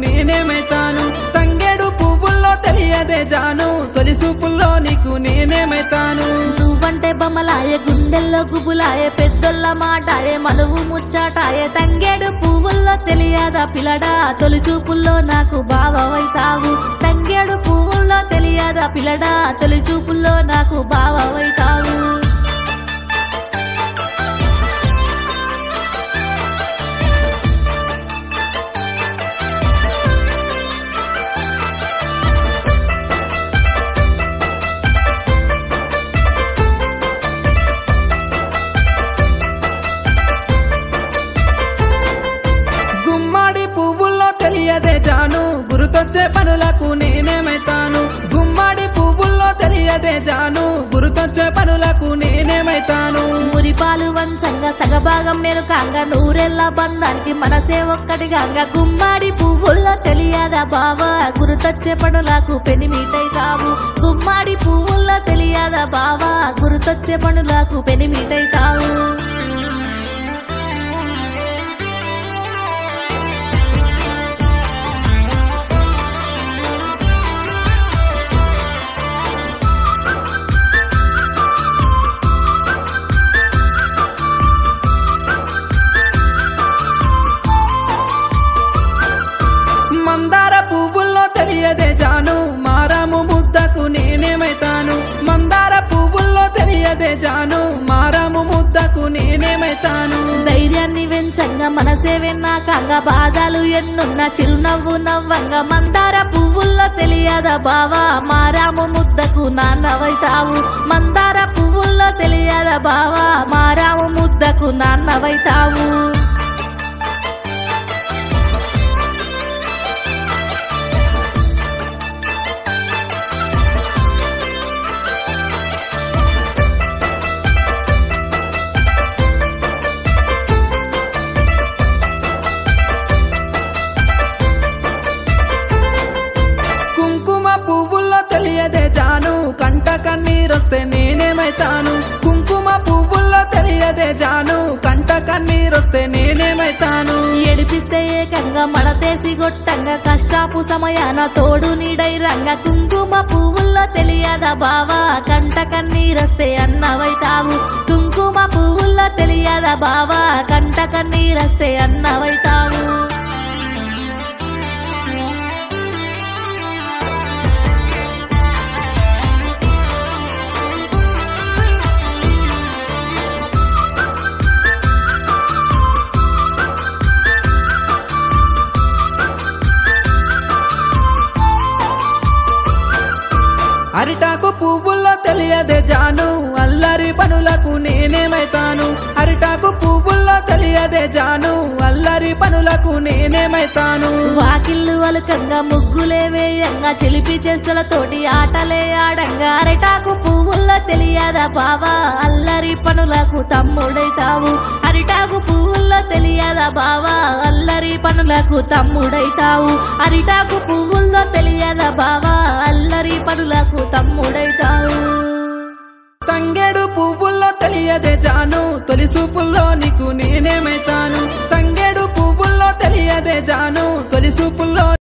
నేనేమైతాను తంగేడు పువ్వుల్లో తెలియదే జాను తొలి చూపుల్లో నీకు నేనేమైతాను నువ్వంటే బొమ్మలాయే గుండెల్లో గుబులాయే పెద్దోళ్ళ మాటాయే మనువు ముచ్చాటాయే తంగేడు పువ్వుల్లో తెలియదా పిల్లడా తొలి చూపుల్లో నాకు బావవైతావు తంగేడు పువ్వుల్లో తెలియదా పిల్లడా తొలి చూపుల్లో నాకు బావవైతావు తెలియదే జాను గుర్తొచ్చే పనులకు నేనేమైతాను గుమ్మడి పువ్వుల్లో తెలియదే జాను గుర్తొచ్చే పనులకు నేనేమైతాను మురిపాలు వంచంగా సగభాగం నేను కాంగా నూరెళ్ళ బంధానికి మనసే ఒక్కటిగా గుమ్మడి పువ్వుల్లో తెలియదా బావా గుర్తొచ్చే పనులకు పెనిమిటైతావు గుమ్మడి పువ్వుల్లో తెలియదా బావా గుర్తొచ్చే పనులకు పెనిమిటైతావు మందార పువ్వుల్లో తెలియదే జాను మారాము ముద్దకు నేనేమైతాను మందార పువ్వుల్లో తెలియదే జాను మారాము ముద్దకు నేనేమైతాను ధైర్యాన్ని వెంచంగా మనసే వెన్నాకంగా బాధలు ఎన్నున్న చిరునవ్వు నవ్వంగా మందార పువ్వుల్లో తెలియదా బావా మారాము ముద్దకు నాన్నవైతావు మందార పువ్వుల్లో తెలియదా బావా మారాము ముద్దకు నాన్నవైతావు పువ్వుల్లో తెలియదే జాను కంట కన్నీరొస్తే నేనేమైతాను కుంకుమ పువ్వుల్లో తెలియదే జాను కంట కన్నీరొస్తే నేనేమైతాను ఏడిపిస్తే ఏకంగా మడతేసి గొట్టంగా కష్టాపు సమయాన తోడు నీడై రంగ కుంకుమ పువ్వుల్లో తెలియదా బావా కంట కన్నీరొస్తే అన్నవైతావు కుంకుమ పువ్వుల్లో తెలియదా బావా కంట కన్నీరొస్తే అన్నవైతావు అరిటాకు పువ్వుల్లో తెలియదే జాను అల్లరి పనులకు నేనేమైతాను అరిటాకు పువ్వుల్లో తెలియదే జాను అల్లరి పనులకు నేనేమైతాను వాకిళ్ళు అలకంగా ముగ్గులే వేయంగా చిలిపి చేష్టలతోటి ఆటలే ఆడంగా అరిటాకు పువ్వుల్లో తెలియదా బావా అల్లరి పనులకు తమ్ముడైతావు అరిటాకు పువ్వుల్లో తెలియదా బావా అల్లరి పనులకు తమ్ముడైతావు అరిటాకు పువ్వుల్లో తెలియదా బావా అల్లరి పనులకు తమ్ముడైతావు తంగేడు పువ్వుల్లో తెలియదే జాను తొలి చూపుల్లో నీకు నేనేమైతాను